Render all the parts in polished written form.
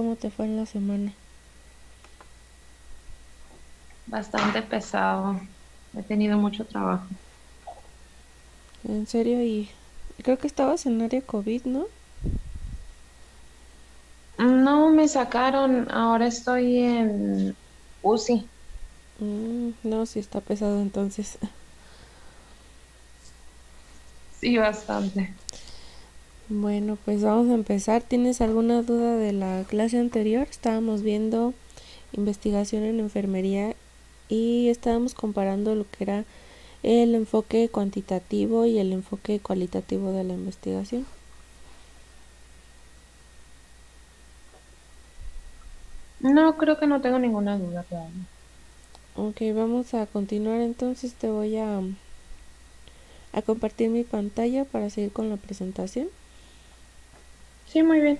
¿Cómo te fue en la semana? Bastante pesado. He tenido mucho trabajo. En serio, y creo que estabas en área COVID, ¿no? No me sacaron, ahora estoy en UCI. No, sí está pesado entonces. Sí, bastante. Bueno, pues vamos a empezar. ¿Tienes alguna duda de la clase anterior? Estábamos viendo investigación en enfermería y estábamos comparando lo que era el enfoque cuantitativo y el enfoque cualitativo de la investigación. No, creo que no tengo ninguna duda todavía. Ok, vamos a continuar entonces. Te voy a compartir mi pantalla para seguir con la presentación. Sí, muy bien.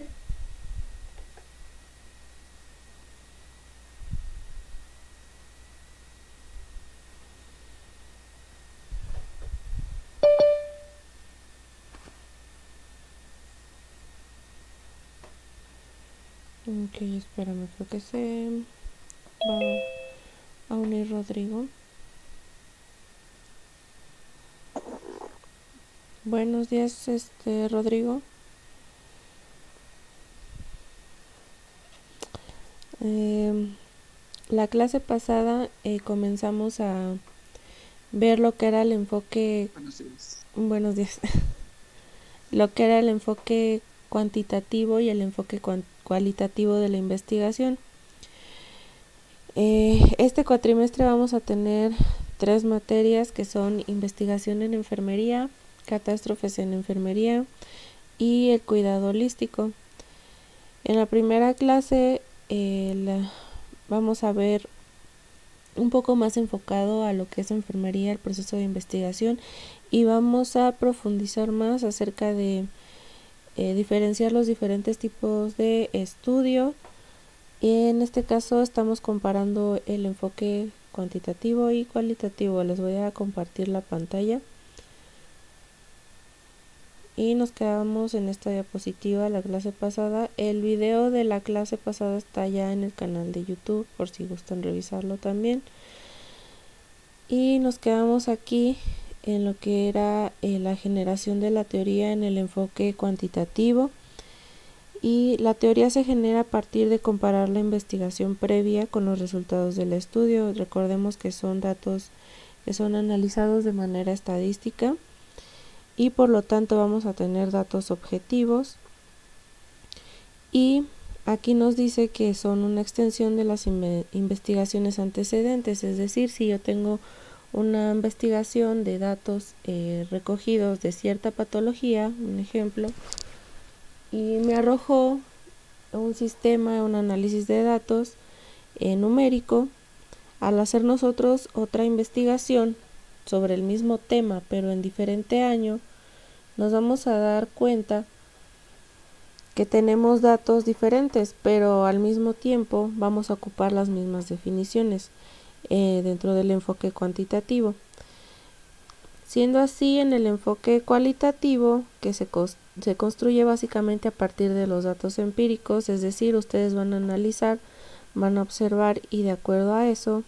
Ok, espérame, creo que se va a unir Rodrigo. Buenos días, Rodrigo. Eh, la clase pasada comenzamos a ver lo que era el enfoque. Buenos días. Lo que era el enfoque cuantitativo y el enfoque cualitativo de la investigación. Este cuatrimestre vamos a tener 3 materias que son investigación en enfermería, catástrofes en enfermería y el cuidado holístico. En la primera clase vamos a ver un poco más enfocado a lo que es enfermería, el proceso de investigación, y vamos a profundizar más acerca de diferenciar los diferentes tipos de estudio. En este caso estamos comparando el enfoque cuantitativo y cualitativo. Les voy a compartir la pantalla. Y nos quedamos en esta diapositiva la clase pasada. El video de la clase pasada está ya en el canal de YouTube por si gustan revisarlo también. Y nos quedamos aquí en lo que era la generación de la teoría en el enfoque cuantitativo. Y la teoría se genera a partir de comparar la investigación previa con los resultados del estudio. Recordemos que son datos que son analizados de manera estadística y por lo tanto vamos a tener datos objetivos. Y aquí nos dice que son una extensión de las investigaciones antecedentes, es decir, si yo tengo una investigación de datos recogidos de cierta patología, un ejemplo, y me arrojó un sistema, un análisis de datos numérico, al hacer nosotros otra investigación sobre el mismo tema pero en diferente año, nos vamos a dar cuenta que tenemos datos diferentes, pero al mismo tiempo vamos a ocupar las mismas definiciones dentro del enfoque cuantitativo. Siendo así, en el enfoque cualitativo, que se construye básicamente a partir de los datos empíricos, es decir, ustedes van a analizar, van a observar y de acuerdo a eso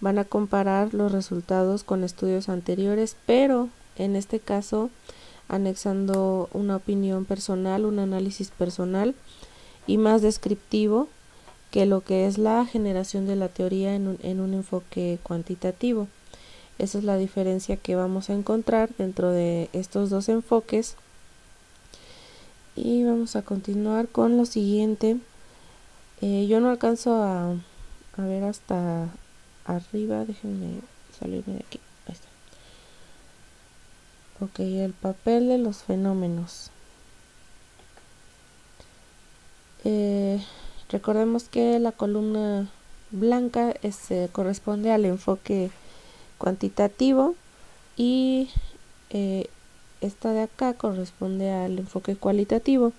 van a comparar los resultados con estudios anteriores, pero en este caso anexando una opinión personal, un análisis personal y más descriptivo que lo que es la generación de la teoría en un enfoque cuantitativo. Esa es la diferencia que vamos a encontrar dentro de estos dos enfoques. Y vamos a continuar con lo siguiente. Yo no alcanzo a ver hasta arriba. Déjenme salirme de aquí. Ahí está. Ok, el papel de los fenómenos. Eh, Recordemos que la columna blanca corresponde al enfoque cuantitativo y esta de acá corresponde al enfoque cualitativo.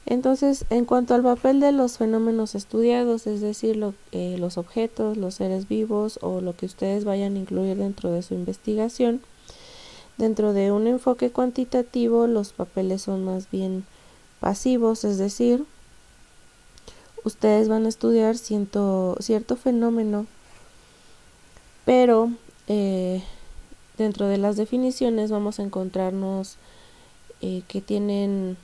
Entonces, en cuanto al papel de los fenómenos estudiados, es decir, los objetos, los seres vivos o lo que ustedes vayan a incluir dentro de su investigación, dentro de un enfoque cuantitativo los papeles son más bien pasivos, es decir, ustedes van a estudiar cierto fenómeno, pero dentro de las definiciones vamos a encontrarnos que tienen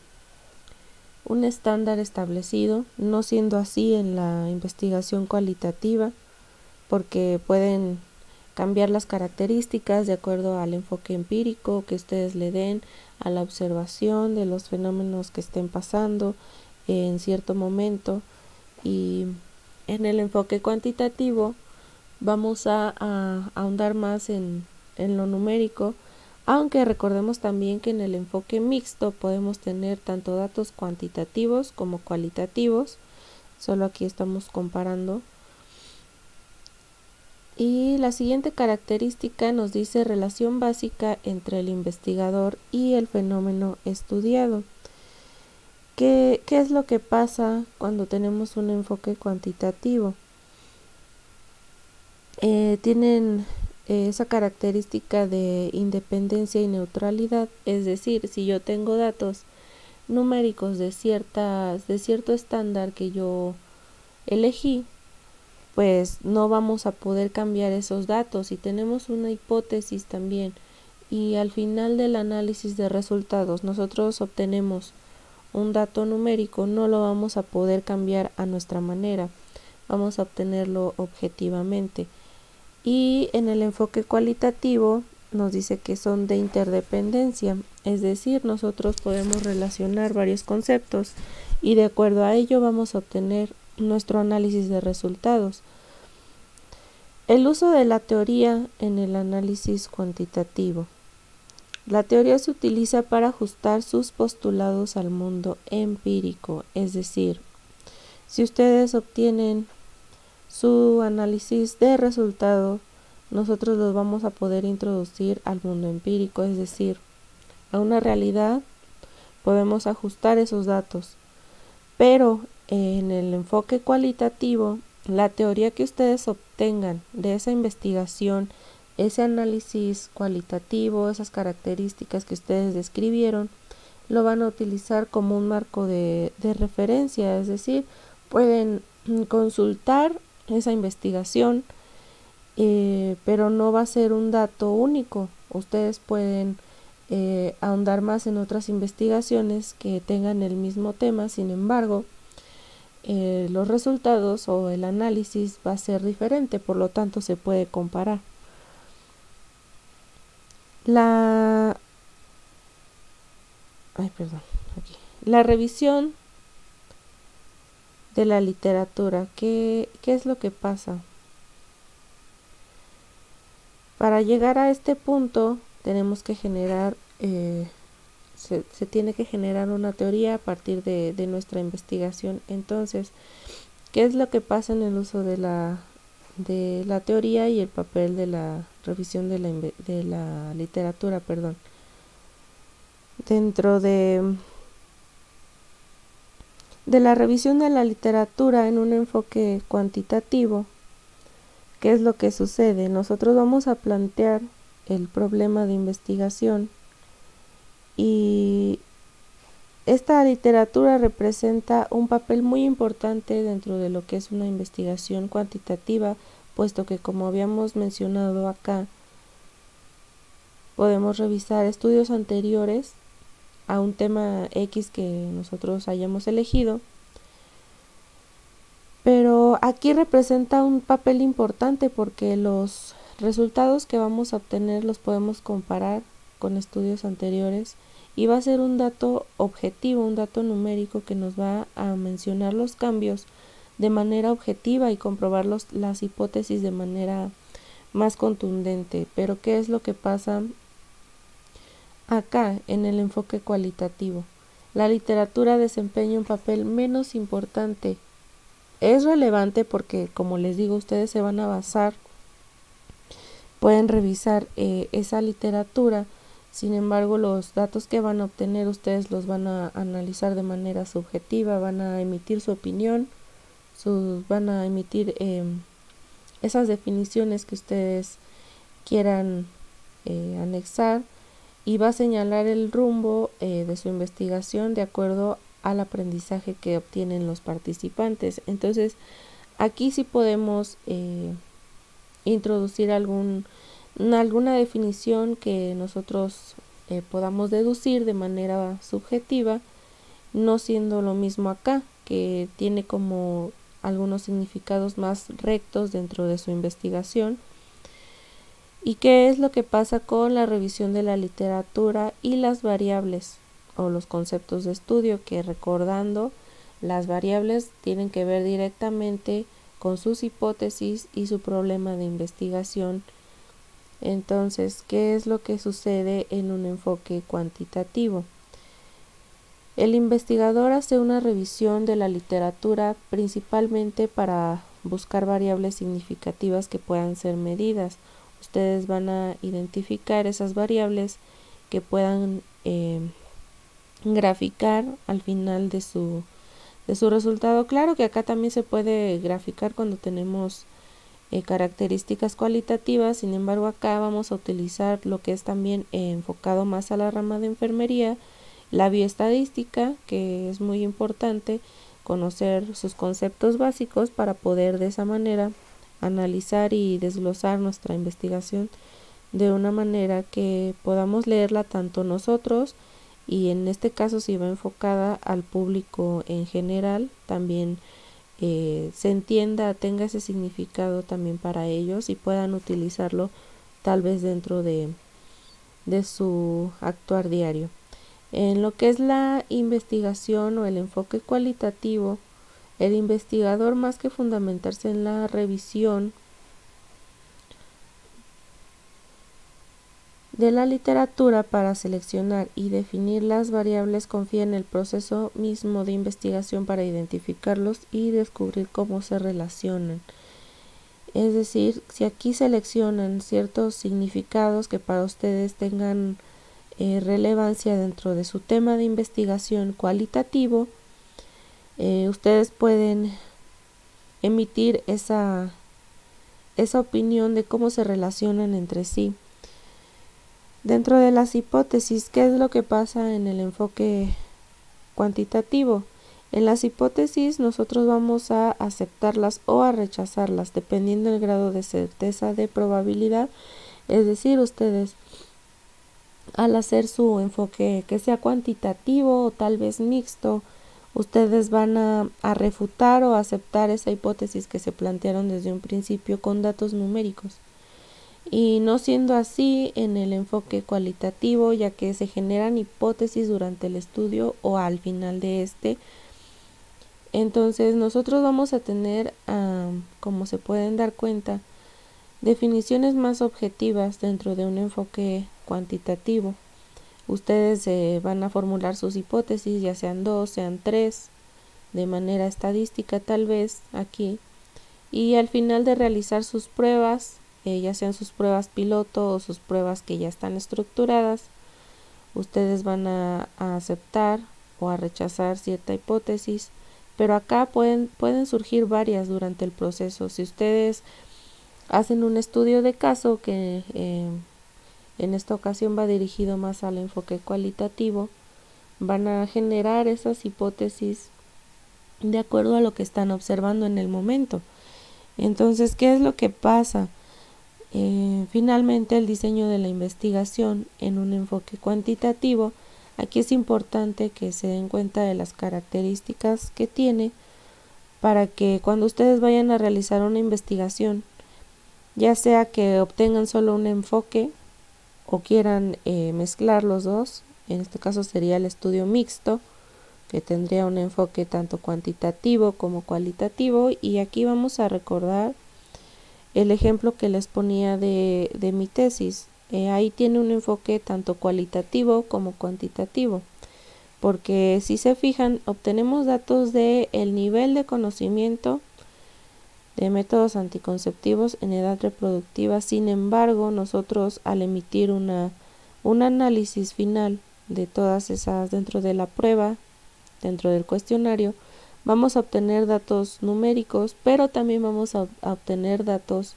un estándar establecido, no siendo así en la investigación cualitativa, porque pueden cambiar las características de acuerdo al enfoque empírico que ustedes le den, a la observación de los fenómenos que estén pasando en cierto momento. Y en el enfoque cuantitativo vamos a ahondar más en lo numérico, aunque recordemos también que en el enfoque mixto podemos tener tanto datos cuantitativos como cualitativos, solo aquí estamos comparando. Y la siguiente característica nos dice relación básica entre el investigador y el fenómeno estudiado. ¿Qué es lo que pasa cuando tenemos un enfoque cuantitativo? Tienen esa característica de independencia y neutralidad, es decir, si yo tengo datos numéricos de cierto estándar que yo elegí, pues no vamos a poder cambiar esos datos. Si tenemos una hipótesis también y al final del análisis de resultados nosotros obtenemos un dato numérico, no lo vamos a poder cambiar a nuestra manera, vamos a obtenerlo objetivamente. Y en el enfoque cualitativo nos dice que son de interdependencia, es decir, nosotros podemos relacionar varios conceptos y de acuerdo a ello vamos a obtener nuestro análisis de resultados. El uso de la teoría en el análisis cuantitativo. La teoría se utiliza para ajustar sus postulados al mundo empírico, es decir, si ustedes obtienen su análisis de resultado, nosotros los vamos a poder introducir al mundo empírico, es decir, a una realidad podemos ajustar esos datos. Pero en el enfoque cualitativo, la teoría que ustedes obtengan de esa investigación, ese análisis cualitativo, esas características que ustedes describieron, lo van a utilizar como un marco de referencia, es decir, pueden consultar esa investigación, pero no va a ser un dato único. Ustedes pueden ahondar más en otras investigaciones que tengan el mismo tema, sin embargo, los resultados o el análisis va a ser diferente, por lo tanto se puede comparar. La revisión de la literatura. ¿Qué es lo que pasa? Para llegar a este punto tenemos que generar, se tiene que generar una teoría a partir de nuestra investigación. Entonces, ¿qué es lo que pasa en el uso de la teoría y el papel de la revisión de la literatura? Dentro de la revisión de la literatura en un enfoque cuantitativo, ¿qué es lo que sucede? Nosotros vamos a plantear el problema de investigación y esta literatura representa un papel muy importante dentro de lo que es una investigación cuantitativa, puesto que, como habíamos mencionado acá, podemos revisar estudios anteriores a un tema X que nosotros hayamos elegido, pero aquí representa un papel importante porque los resultados que vamos a obtener los podemos comparar con estudios anteriores y va a ser un dato objetivo, un dato numérico que nos va a mencionar los cambios de manera objetiva y comprobar las hipótesis de manera más contundente. Pero ¿qué es lo que pasa acá en el enfoque cualitativo? La literatura desempeña un papel menos importante. Es relevante porque, como les digo, ustedes se van a basar, pueden revisar esa literatura. Sin embargo, los datos que van a obtener ustedes los van a analizar de manera subjetiva, van a emitir su opinión, van a emitir esas definiciones que ustedes quieran anexar, y va a señalar el rumbo de su investigación de acuerdo al aprendizaje que obtienen los participantes. Entonces, aquí sí podemos introducir alguna definición que nosotros podamos deducir de manera subjetiva, no siendo lo mismo acá, que tiene como algunos significados más rectos dentro de su investigación. ¿Y qué es lo que pasa con la revisión de la literatura y las variables o los conceptos de estudio? Que, recordando, las variables tienen que ver directamente con sus hipótesis y su problema de investigación. Entonces, ¿qué es lo que sucede en un enfoque cuantitativo? El investigador hace una revisión de la literatura principalmente para buscar variables significativas que puedan ser medidas. Ustedes van a identificar esas variables que puedan graficar al final de su resultado. Claro que acá también se puede graficar cuando tenemos características cualitativas, sin embargo acá vamos a utilizar lo que es también enfocado más a la rama de enfermería, la bioestadística, que es muy importante conocer sus conceptos básicos para poder de esa manera analizar y desglosar nuestra investigación de una manera que podamos leerla tanto nosotros, y en este caso si va enfocada al público en general, también se entienda, tenga ese significado también para ellos y puedan utilizarlo tal vez dentro de su actuar diario. En lo que es la investigación o el enfoque cualitativo, el investigador, más que fundamentarse en la revisión de la literatura para seleccionar y definir las variables, confía en el proceso mismo de investigación para identificarlos y descubrir cómo se relacionan. Es decir, si aquí seleccionan ciertos significados que para ustedes tengan relevancia dentro de su tema de investigación cualitativo, ustedes pueden emitir esa opinión de cómo se relacionan entre sí. Dentro de las hipótesis, ¿qué es lo que pasa en el enfoque cuantitativo? En las hipótesis nosotros vamos a aceptarlas o a rechazarlas dependiendo del grado de certeza de probabilidad. Es decir, ustedes al hacer su enfoque que sea cuantitativo o tal vez mixto, ustedes van a refutar o aceptar esa hipótesis que se plantearon desde un principio con datos numéricos. Y no siendo así en el enfoque cualitativo, ya que se generan hipótesis durante el estudio o al final de este. Entonces nosotros vamos a tener, como se pueden dar cuenta, definiciones más objetivas dentro de un enfoque cuantitativo. Ustedes van a formular sus hipótesis, ya sean 2, sean 3, de manera estadística tal vez aquí, y al final de realizar sus pruebas, ya sean sus pruebas piloto o sus pruebas que ya están estructuradas, ustedes van a aceptar o a rechazar cierta hipótesis, pero acá pueden surgir varias durante el proceso. Si ustedes hacen un estudio de caso que en esta ocasión va dirigido más al enfoque cualitativo, van a generar esas hipótesis de acuerdo a lo que están observando en el momento. Entonces, ¿qué es lo que pasa? Finalmente, el diseño de la investigación en un enfoque cuantitativo, aquí es importante que se den cuenta de las características que tiene para que cuando ustedes vayan a realizar una investigación, ya sea que obtengan solo un enfoque o quieran mezclar los dos, en este caso sería el estudio mixto, que tendría un enfoque tanto cuantitativo como cualitativo, y aquí vamos a recordar el ejemplo que les ponía de mi tesis. Ahí tiene un enfoque tanto cualitativo como cuantitativo, porque si se fijan, obtenemos datos de el nivel de conocimiento de métodos anticonceptivos en edad reproductiva. Sin embargo, nosotros al emitir un análisis final de todas esas dentro de la prueba, dentro del cuestionario, vamos a obtener datos numéricos, pero también vamos a obtener datos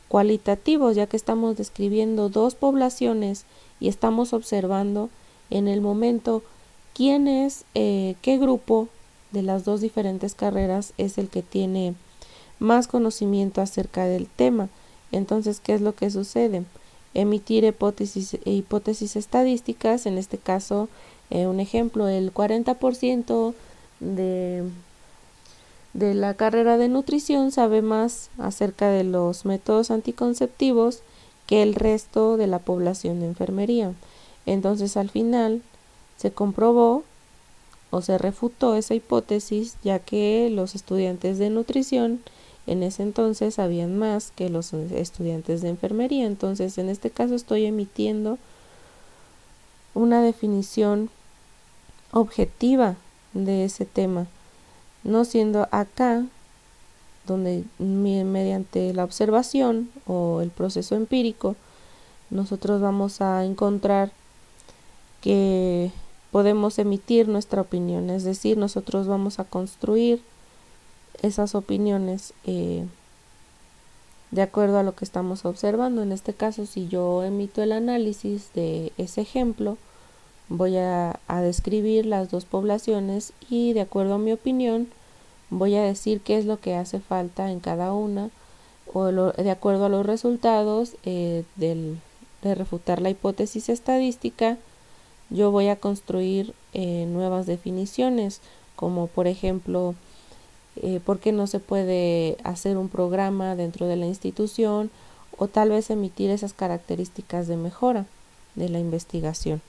cualitativos, ya que estamos describiendo dos poblaciones y estamos observando en el momento qué grupo de las dos diferentes carreras es el que tiene más conocimiento acerca del tema. Entonces, ¿qué es lo que sucede? Emitir hipótesis estadísticas, en este caso, un ejemplo, el 40% de la carrera de nutrición sabe más acerca de los métodos anticonceptivos que el resto de la población de enfermería. Entonces, al final se comprobó o se refutó esa hipótesis, ya que los estudiantes de nutrición en ese entonces sabían más que los estudiantes de enfermería. Entonces, en este caso estoy emitiendo una definición objetiva de ese tema, no siendo acá donde mediante la observación o el proceso empírico nosotros vamos a encontrar que podemos emitir nuestra opinión, es decir, nosotros vamos a construir esas opiniones de acuerdo a lo que estamos observando. En este caso, si yo emito el análisis de ese ejemplo, voy a describir las dos poblaciones y de acuerdo a mi opinión voy a decir qué es lo que hace falta en cada una o de acuerdo a los resultados de refutar la hipótesis estadística. Yo voy a construir nuevas definiciones, como por ejemplo, por qué no se puede hacer un programa dentro de la institución o tal vez emitir esas características de mejora de la investigación.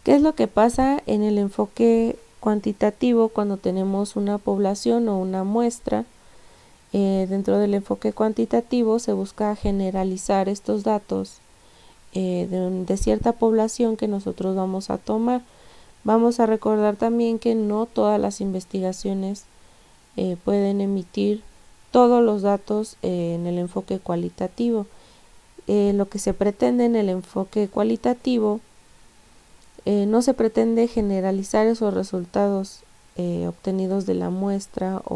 ¿Qué es lo que pasa en el enfoque cuantitativo cuando tenemos una población o una muestra? Dentro del enfoque cuantitativo se busca generalizar estos datos de cierta población que nosotros vamos a tomar. Vamos a recordar también que no todas las investigaciones pueden emitir todos los datos en el enfoque cualitativo. Lo que se pretende en el enfoque cualitativo no se pretende generalizar esos resultados obtenidos de la muestra o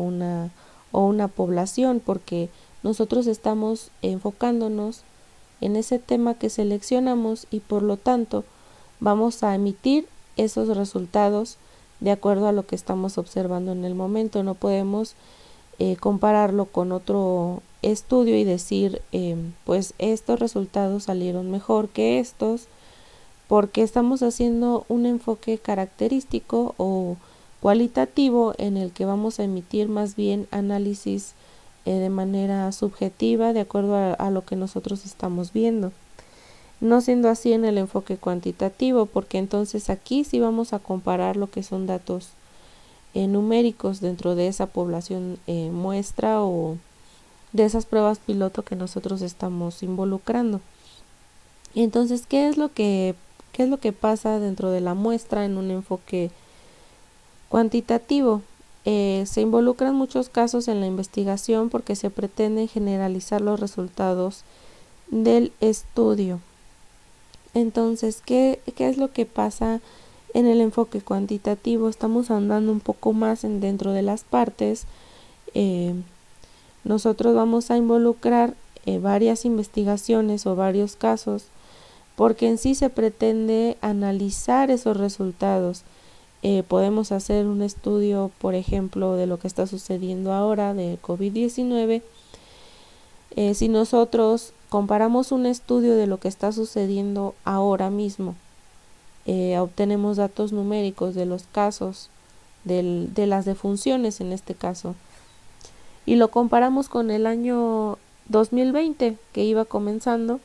una población, porque nosotros estamos enfocándonos en ese tema que seleccionamos y por lo tanto vamos a emitir esos resultados de acuerdo a lo que estamos observando en el momento. No podemos compararlo con otro estudio y decir pues estos resultados salieron mejor que estos, porque estamos haciendo un enfoque característico o cualitativo en el que vamos a emitir más bien análisis de manera subjetiva de acuerdo a lo que nosotros estamos viendo. No siendo así en el enfoque cuantitativo, porque entonces aquí sí vamos a comparar lo que son datos numéricos dentro de esa población muestra o de esas pruebas piloto que nosotros estamos involucrando. Entonces, ¿qué es lo que pasa dentro de la muestra en un enfoque cuantitativo? Se involucran muchos casos en la investigación porque se pretende generalizar los resultados del estudio. Entonces, ¿qué es lo que pasa en el enfoque cuantitativo? Estamos andando un poco más dentro de las partes. Nosotros vamos a involucrar varias investigaciones o varios casos porque en sí se pretende analizar esos resultados. Podemos hacer un estudio, por ejemplo, de lo que está sucediendo ahora de COVID-19. Si nosotros comparamos un estudio de lo que está sucediendo ahora mismo, obtenemos datos numéricos de los casos, de las defunciones en este caso, y lo comparamos con el año 2020 que iba comenzando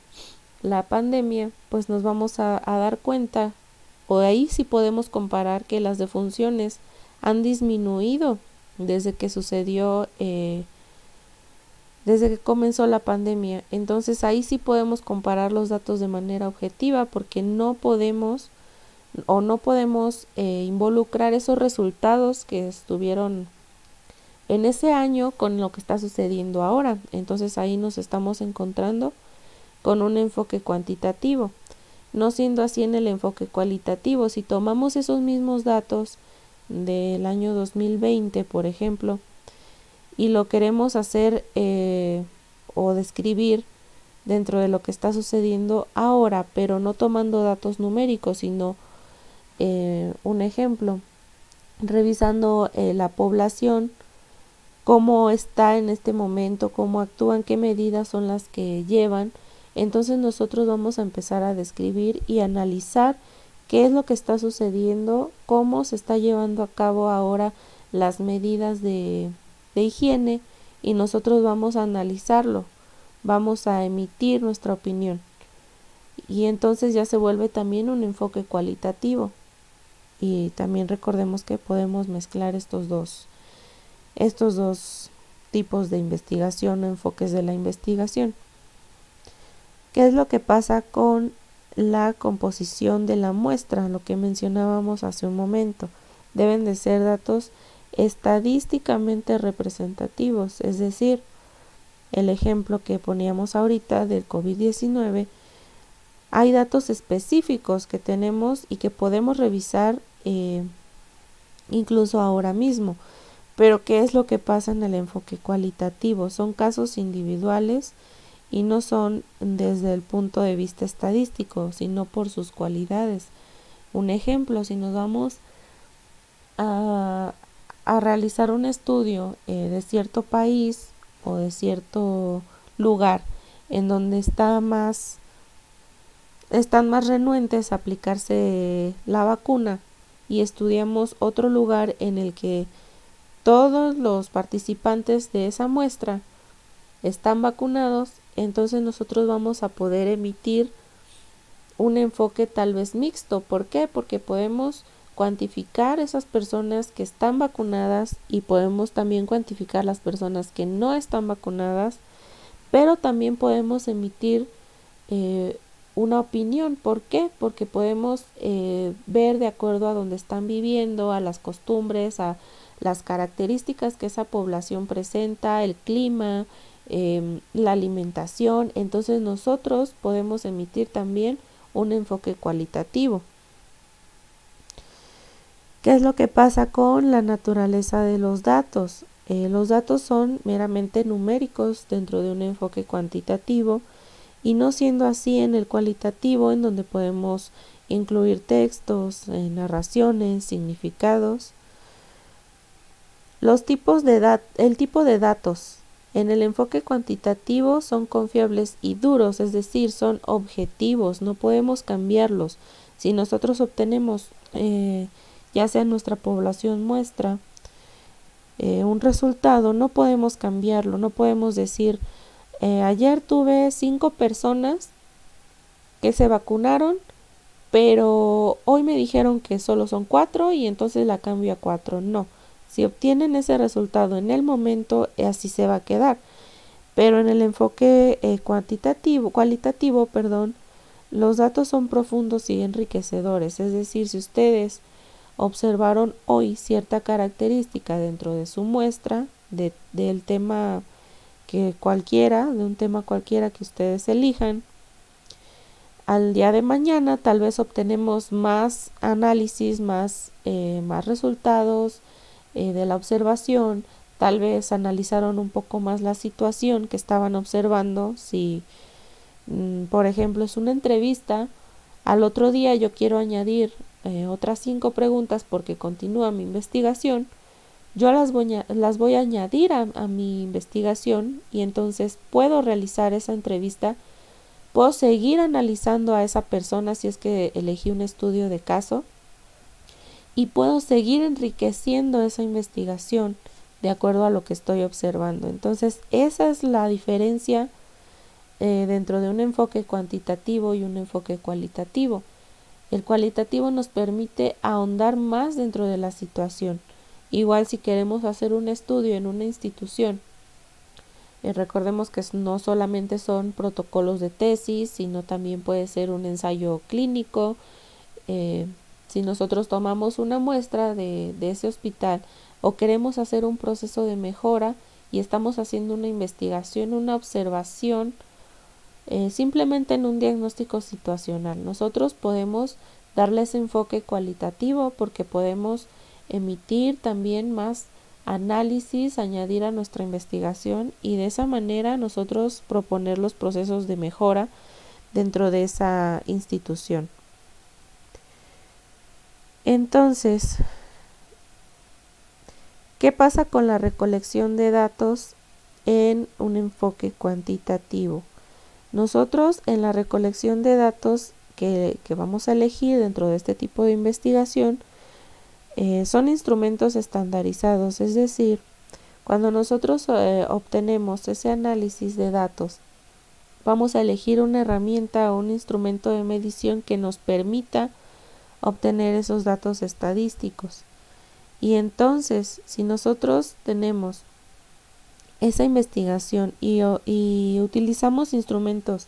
la pandemia, pues nos vamos a dar cuenta, o ahí sí podemos comparar que las defunciones han disminuido desde que sucedió, desde que comenzó la pandemia. Entonces ahí sí podemos comparar los datos de manera objetiva porque no podemos involucrar esos resultados que estuvieron en ese año con lo que está sucediendo ahora. Entonces ahí nos estamos encontrando con un enfoque cuantitativo. No siendo así en el enfoque cualitativo, si tomamos esos mismos datos del año 2020, por ejemplo, y lo queremos hacer o describir dentro de lo que está sucediendo ahora, pero no tomando datos numéricos, sino un ejemplo, revisando la población, cómo está en este momento, cómo actúan, qué medidas son las que llevan. Entonces nosotros vamos a empezar a describir y analizar qué es lo que está sucediendo, cómo se está llevando a cabo ahora las medidas de higiene, y nosotros vamos a analizarlo, vamos a emitir nuestra opinión. Y entonces ya se vuelve también un enfoque cualitativo. Y también recordemos que podemos mezclar estos dos tipos de investigación o enfoques de la investigación. ¿Qué es lo que pasa con la composición de la muestra? Lo que mencionábamos hace un momento. Deben de ser datos estadísticamente representativos, es decir, el ejemplo que poníamos ahorita del COVID-19, hay datos específicos que tenemos y que podemos revisar incluso ahora mismo. Pero ¿qué es lo que pasa en el enfoque cualitativo? Son casos individuales y no son desde el punto de vista estadístico, sino por sus cualidades. Un ejemplo, si nos vamos a realizar un estudio de cierto país o de cierto lugar en donde están más renuentes a aplicarse la vacuna, y estudiamos otro lugar en el que todos los participantes de esa muestra están vacunados, entonces nosotros vamos a poder emitir un enfoque tal vez mixto. ¿Por qué? Porque podemos cuantificar esas personas que están vacunadas y podemos también cuantificar las personas que no están vacunadas, pero también podemos emitir una opinión. ¿Por qué? Porque podemos ver de acuerdo a donde están viviendo, a las costumbres, a las características que esa población presenta, el clima, la alimentación. Entonces nosotros podemos emitir también un enfoque cualitativo. ¿Qué es lo que pasa con la naturaleza de los datos? Los datos son meramente numéricos dentro de un enfoque cuantitativo, y no siendo así en el cualitativo, en donde podemos incluir textos, narraciones, significados. El tipo de datos en el enfoque cuantitativo son confiables y duros, es decir, son objetivos, no podemos cambiarlos. Si nosotros obtenemos, ya sea nuestra población muestra, un resultado, no podemos cambiarlo, no podemos decir, ayer tuve 5 personas que se vacunaron, pero hoy me dijeron que solo son 4 y entonces la cambio a 4. No. Si obtienen ese resultado en el momento, así se va a quedar. Pero en el enfoque cualitativo, los datos son profundos y enriquecedores. Es decir, si ustedes observaron hoy cierta característica dentro de su muestra, del tema de un tema cualquiera que ustedes elijan, al día de mañana tal vez obtenemos más análisis, más resultados de la observación. Tal vez analizaron un poco más la situación que estaban observando. Si por ejemplo es una entrevista, al otro día yo quiero añadir otras 5 preguntas porque continúa mi investigación, yo las voy a añadir a mi investigación, y entonces puedo realizar esa entrevista, puedo seguir analizando a esa persona si es que elegí un estudio de caso, y puedo seguir enriqueciendo esa investigación de acuerdo a lo que estoy observando. Entonces esa es la diferencia dentro de un enfoque cuantitativo y un enfoque cualitativo. El cualitativo nos permite ahondar más dentro de la situación. Igual si queremos hacer un estudio en una institución, recordemos que no solamente son protocolos de tesis, sino también puede ser un ensayo clínico. Si nosotros tomamos una muestra de ese hospital o queremos hacer un proceso de mejora y estamos haciendo una investigación, una observación, simplemente en un diagnóstico situacional, nosotros podemos darle ese enfoque cualitativo porque podemos emitir también más análisis, añadir a nuestra investigación, y de esa manera nosotros proponer los procesos de mejora dentro de esa institución. Entonces, ¿qué pasa con la recolección de datos en un enfoque cuantitativo? Nosotros en la recolección de datos que vamos a elegir dentro de este tipo de investigación son instrumentos estandarizados, es decir, cuando nosotros obtenemos ese análisis de datos, vamos a elegir una herramienta o un instrumento de medición que nos permita obtener esos datos estadísticos. Y entonces, si nosotros tenemos esa investigación y utilizamos instrumentos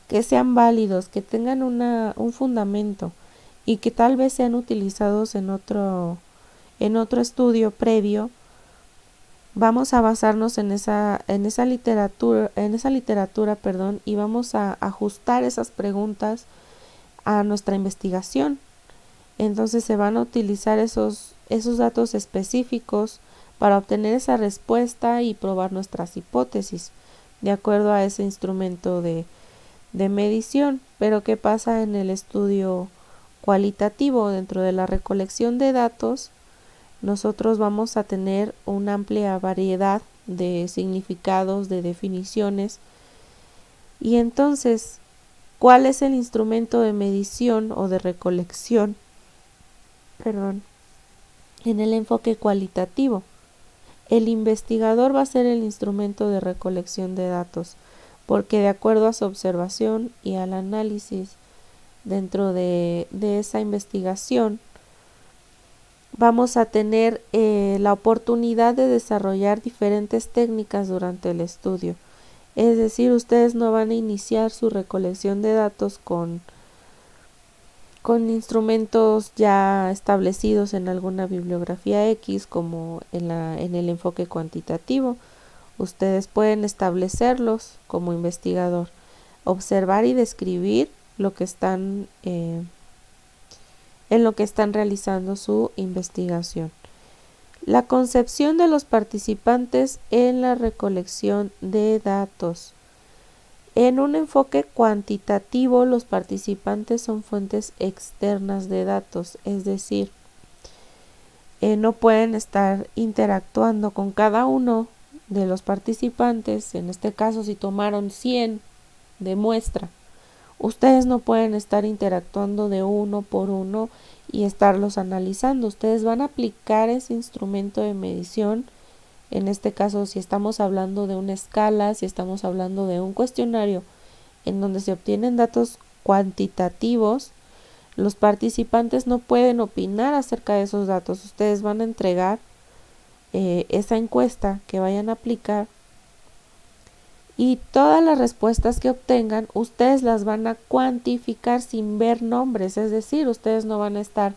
que sean válidos, que tengan un fundamento y que tal vez sean utilizados en otro estudio previo, vamos a basarnos en esa literatura, y vamos a ajustar esas preguntas a nuestra investigación. Entonces se van a utilizar esos datos específicos para obtener esa respuesta y probar nuestras hipótesis de acuerdo a ese instrumento de medición. Pero ¿qué pasa en el estudio cualitativo? Dentro de la recolección de datos, nosotros vamos a tener una amplia variedad de significados, de definiciones. Y entonces, ¿cuál es el instrumento de medición o de recolección? En el enfoque cualitativo. El investigador va a ser el instrumento de recolección de datos, porque de acuerdo a su observación y al análisis dentro de esa investigación, vamos a tener la oportunidad de desarrollar diferentes técnicas durante el estudio. Es decir, ustedes no van a iniciar su recolección de datos con instrumentos ya establecidos en alguna bibliografía X, como en el enfoque cuantitativo. Ustedes pueden establecerlos como investigador, observar y describir lo que están en lo que están realizando su investigación. La concepción de los participantes en la recolección de datos. En un enfoque cuantitativo, los participantes son fuentes externas de datos, es decir, no pueden estar interactuando con cada uno de los participantes. En este caso, si tomaron 100 de muestra, ustedes no pueden estar interactuando de uno por uno y estarlos analizando. Ustedes van a aplicar ese instrumento de medición. En este caso, si estamos hablando de una escala, si estamos hablando de un cuestionario en donde se obtienen datos cuantitativos, los participantes no pueden opinar acerca de esos datos. Ustedes van a entregar esa encuesta que vayan a aplicar y todas las respuestas que obtengan, ustedes las van a cuantificar sin ver nombres. Es decir, ustedes no van a estar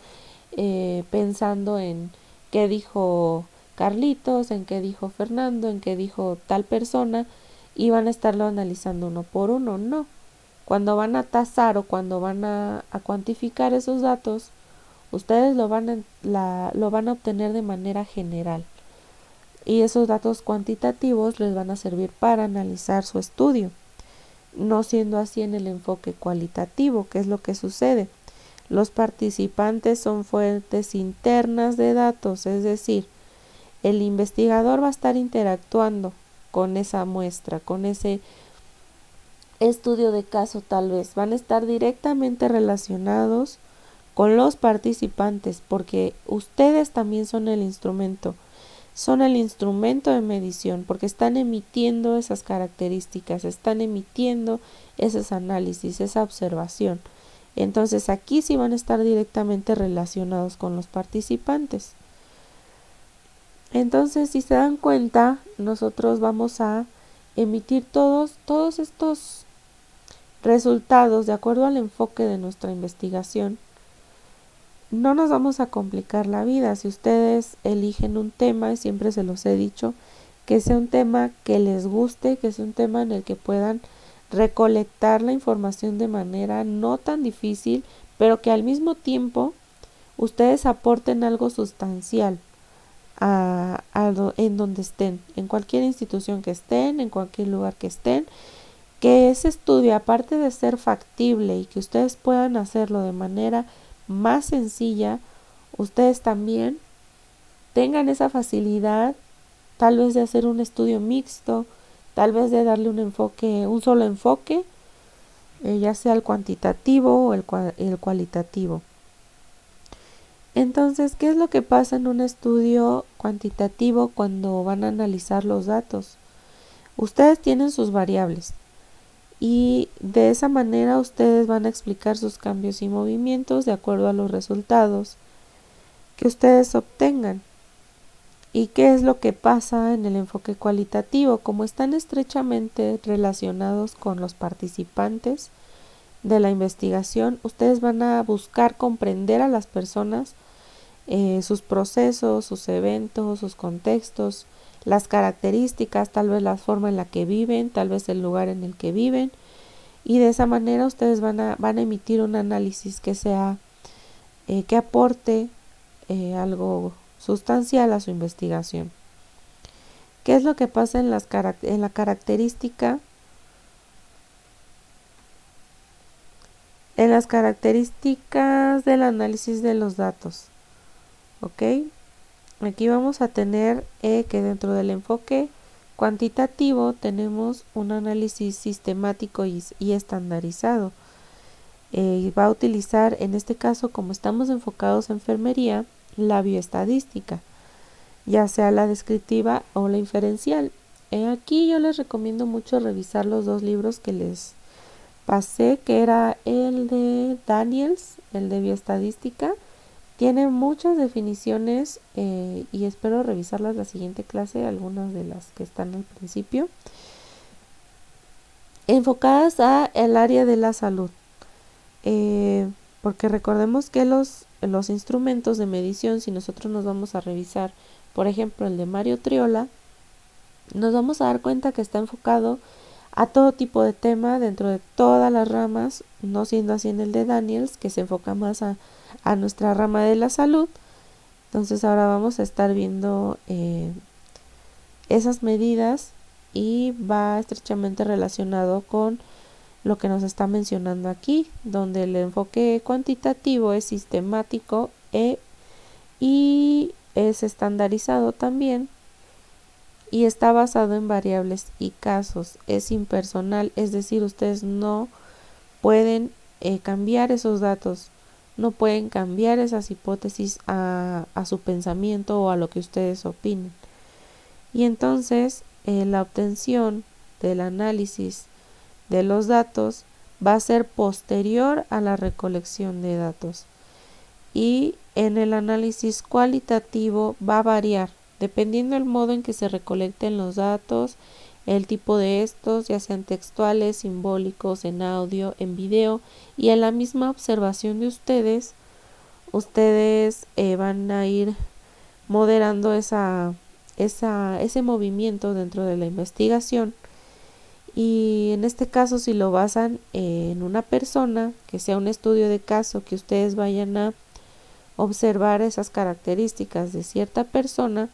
pensando en qué dijo Carlitos, en qué dijo Fernando, en qué dijo tal persona, y van a estarlo analizando uno por uno. No. Cuando van a tasar o cuando van a cuantificar esos datos, ustedes lo van a obtener de manera general. Y esos datos cuantitativos les van a servir para analizar su estudio. No siendo así en el enfoque cualitativo, ¿qué es lo que sucede? Los participantes son fuentes internas de datos, es decir, el investigador va a estar interactuando con esa muestra, con ese estudio de caso tal vez. Van a estar directamente relacionados con los participantes porque ustedes también son el instrumento de medición, porque están emitiendo esas características, están emitiendo esos análisis, esa observación. Entonces aquí sí van a estar directamente relacionados con los participantes. Entonces, si se dan cuenta, nosotros vamos a emitir todos estos resultados de acuerdo al enfoque de nuestra investigación. No nos vamos a complicar la vida. Si ustedes eligen un tema, y siempre se los he dicho, que sea un tema que les guste, que sea un tema en el que puedan recolectar la información de manera no tan difícil, pero que al mismo tiempo ustedes aporten algo sustancial en donde estén, en cualquier institución que estén, en cualquier lugar que estén, que ese estudio, aparte de ser factible y que ustedes puedan hacerlo de manera más sencilla, ustedes también tengan esa facilidad, tal vez de hacer un estudio mixto, tal vez de darle un solo enfoque, ya sea el cuantitativo o el cualitativo. Entonces, ¿qué es lo que pasa en un estudio cuantitativo cuando van a analizar los datos? Ustedes tienen sus variables y de esa manera ustedes van a explicar sus cambios y movimientos de acuerdo a los resultados que ustedes obtengan. ¿Y qué es lo que pasa en el enfoque cualitativo? Como están estrechamente relacionados con los participantes de la investigación, ustedes van a buscar comprender a las personas, sus procesos, sus eventos, sus contextos, las características, tal vez la forma en la que viven, tal vez el lugar en el que viven, y de esa manera ustedes van a emitir un análisis que sea, que aporte algo sustancial a su investigación. ¿Qué es lo que pasa en la característica? En las características del análisis de los datos. ¿Ok? Aquí vamos a tener que dentro del enfoque cuantitativo tenemos un análisis sistemático y estandarizado. Va a utilizar, en este caso, como estamos enfocados en enfermería, la bioestadística, ya sea la descriptiva o la inferencial. Aquí yo les recomiendo mucho revisar los dos libros que les pasé, que era el de Daniels, el de bioestadística. Tiene muchas definiciones y espero revisarlas la siguiente clase, algunas de las que están al principio, enfocadas a el área de la salud. Porque recordemos que los instrumentos de medición, si nosotros nos vamos a revisar, por ejemplo, el de Mario Triola, nos vamos a dar cuenta que está enfocado a todo tipo de tema dentro de todas las ramas, no siendo así en el de Daniels, que se enfoca más a nuestra rama de la salud. Entonces ahora vamos a estar viendo esas medidas y va estrechamente relacionado con lo que nos está mencionando aquí, donde el enfoque cuantitativo es sistemático y es estandarizado también y está basado en variables y casos, es impersonal, es decir, ustedes no pueden cambiar esos datos, no pueden cambiar esas hipótesis a su pensamiento o a lo que ustedes opinen. Y entonces la obtención del análisis de los datos va a ser posterior a la recolección de datos. Y en el análisis cualitativo va a variar dependiendo del modo en que se recolecten los datos, el tipo de estos, ya sean textuales, simbólicos, en audio, en video, y en la misma observación de ustedes van a ir moderando ese movimiento dentro de la investigación. Y en este caso, si lo basan en una persona, que sea un estudio de caso, que ustedes vayan a observar esas características de cierta persona,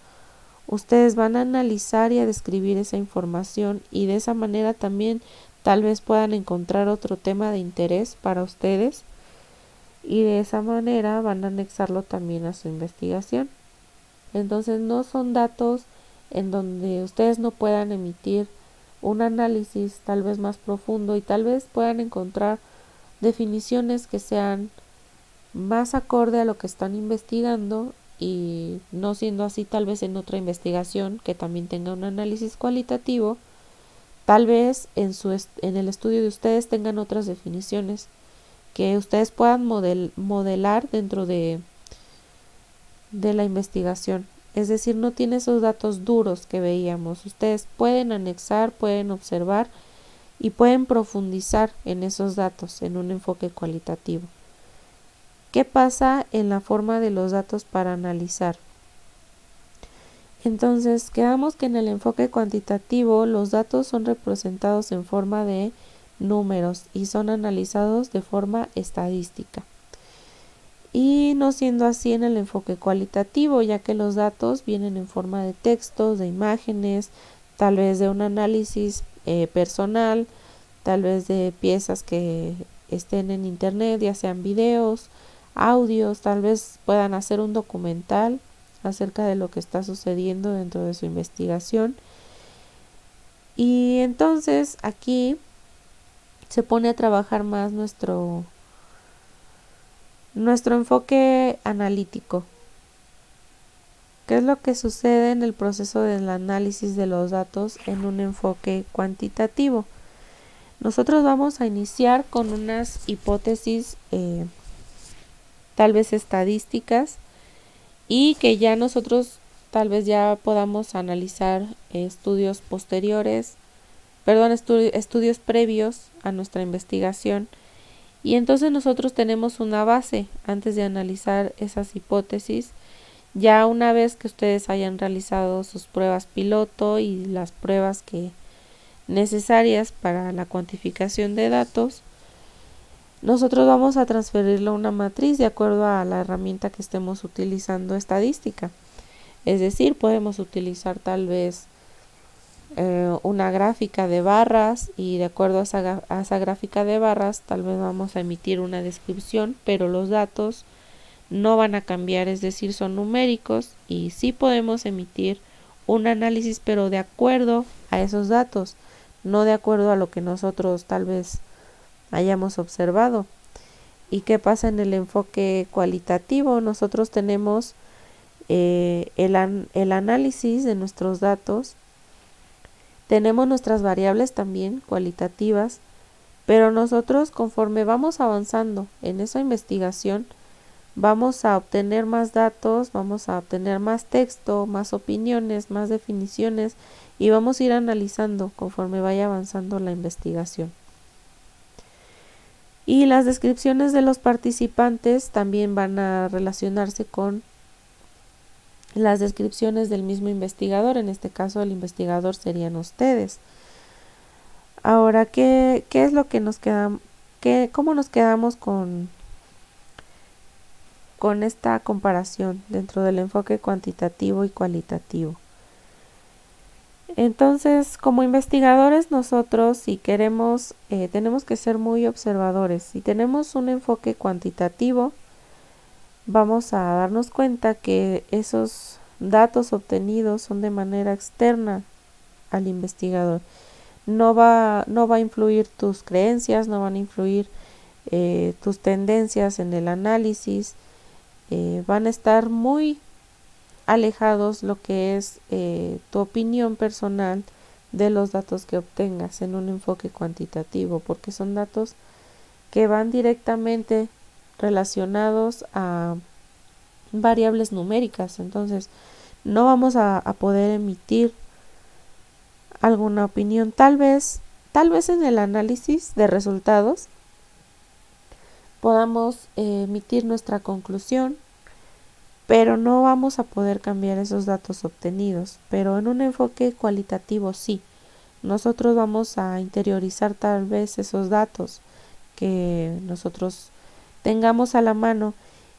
ustedes van a analizar y a describir esa información y de esa manera también tal vez puedan encontrar otro tema de interés para ustedes y de esa manera van a anexarlo también a su investigación. Entonces no son datos en donde ustedes no puedan emitir un análisis tal vez más profundo y tal vez puedan encontrar definiciones que sean más acorde a lo que están investigando y no siendo así tal vez en otra investigación que también tenga un análisis cualitativo, tal vez en el estudio de ustedes tengan otras definiciones que ustedes puedan modelar dentro de la investigación. Es decir, no tiene esos datos duros que veíamos. Ustedes pueden anexar, pueden observar y pueden profundizar en esos datos en un enfoque cualitativo. ¿Qué pasa en la forma de los datos para analizar? Entonces, quedamos que en el enfoque cuantitativo los datos son representados en forma de números y son analizados de forma estadística. Y no siendo así en el enfoque cualitativo, ya que los datos vienen en forma de textos, de imágenes, tal vez de un análisis personal, tal vez de piezas que estén en internet, ya sean videos, audios, tal vez puedan hacer un documental acerca de lo que está sucediendo dentro de su investigación. Y entonces aquí se pone a trabajar más nuestro enfoque analítico. ¿Qué es lo que sucede en el proceso del análisis de los datos en un enfoque cuantitativo? Nosotros vamos a iniciar con unas hipótesis tal vez estadísticas y que ya nosotros tal vez ya podamos analizar estudios previos a nuestra investigación. Y entonces nosotros tenemos una base antes de analizar esas hipótesis. Ya una vez que ustedes hayan realizado sus pruebas piloto y las pruebas necesarias para la cuantificación de datos, nosotros vamos a transferirlo a una matriz de acuerdo a la herramienta que estemos utilizando estadística. Es decir, podemos utilizar tal vez una gráfica de barras y de acuerdo a esa gráfica de barras tal vez vamos a emitir una descripción, pero los datos no van a cambiar, es decir, son numéricos y sí podemos emitir un análisis, pero de acuerdo a esos datos, no de acuerdo a lo que nosotros tal vez hayamos observado. ¿Y qué pasa en el enfoque cualitativo? Nosotros tenemos el análisis de nuestros datos, tenemos nuestras variables también cualitativas, pero nosotros conforme vamos avanzando en esa investigación, vamos a obtener más datos, vamos a obtener más texto, más opiniones, más definiciones y vamos a ir analizando conforme vaya avanzando la investigación. Y las descripciones de los participantes también van a relacionarse con las descripciones del mismo investigador, en este caso el investigador serían ustedes. Ahora, ¿qué es lo que nos queda? ¿Cómo nos quedamos con esta comparación dentro del enfoque cuantitativo y cualitativo? Entonces, como investigadores nosotros, si queremos, tenemos que ser muy observadores. Si tenemos un enfoque cuantitativo, vamos a darnos cuenta que esos datos obtenidos son de manera externa al investigador. No va a influir tus creencias, no van a influir tus tendencias en el análisis, van a estar muy alejados lo que es tu opinión personal de los datos que obtengas en un enfoque cuantitativo, porque son datos que van directamente relacionados a variables numéricas. Entonces no vamos a poder emitir alguna opinión. Tal vez en el análisis de resultados podamos emitir nuestra conclusión, pero no vamos a poder cambiar esos datos obtenidos. Pero en un enfoque cualitativo sí, nosotros vamos a interiorizar tal vez esos datos que nosotros tengamos a la mano.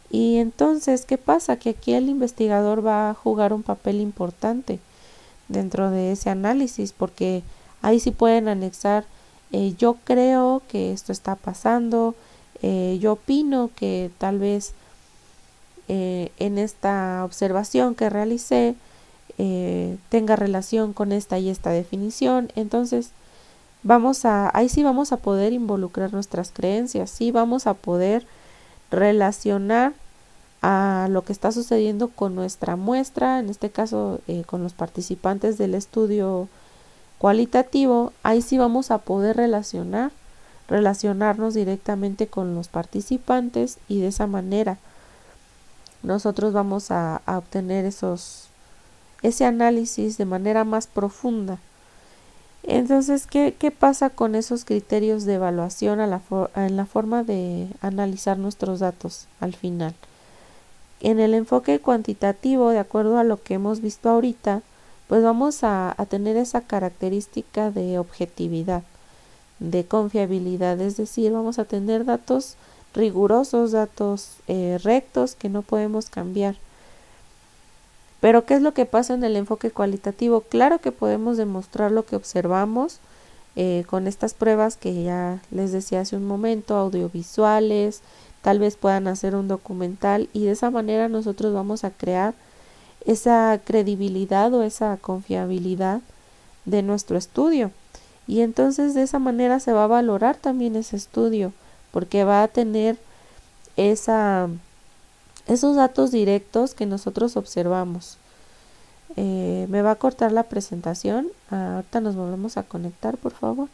Y entonces, ¿qué pasa? Que aquí el investigador va a jugar un papel importante dentro de ese análisis, porque ahí sí pueden anexar, yo creo que esto está pasando, yo opino que tal vez en esta observación que realicé tenga relación con esta y esta definición. Entonces ahí sí vamos a poder involucrar nuestras creencias, sí vamos a poder relacionar a lo que está sucediendo con nuestra muestra, en este caso con los participantes del estudio cualitativo. Ahí sí vamos a poder relacionarnos directamente con los participantes y de esa manera nosotros vamos a obtener ese análisis de manera más profunda. Entonces, ¿qué pasa con esos criterios de evaluación en la forma de analizar nuestros datos al final? En el enfoque cuantitativo, de acuerdo a lo que hemos visto ahorita, pues vamos a tener esa característica de objetividad, de confiabilidad, es decir, vamos a tener datos rigurosos, datos rectos que no podemos cambiar. Pero ¿qué es lo que pasa en el enfoque cualitativo? Claro que podemos demostrar lo que observamos con estas pruebas que ya les decía hace un momento, audiovisuales, tal vez puedan hacer un documental y de esa manera nosotros vamos a crear esa credibilidad o esa confiabilidad de nuestro estudio. Y entonces de esa manera se va a valorar también ese estudio, porque va a tener esos datos directos que nosotros observamos. Me va a cortar la presentación. Ahorita nos volvemos a conectar, por favor.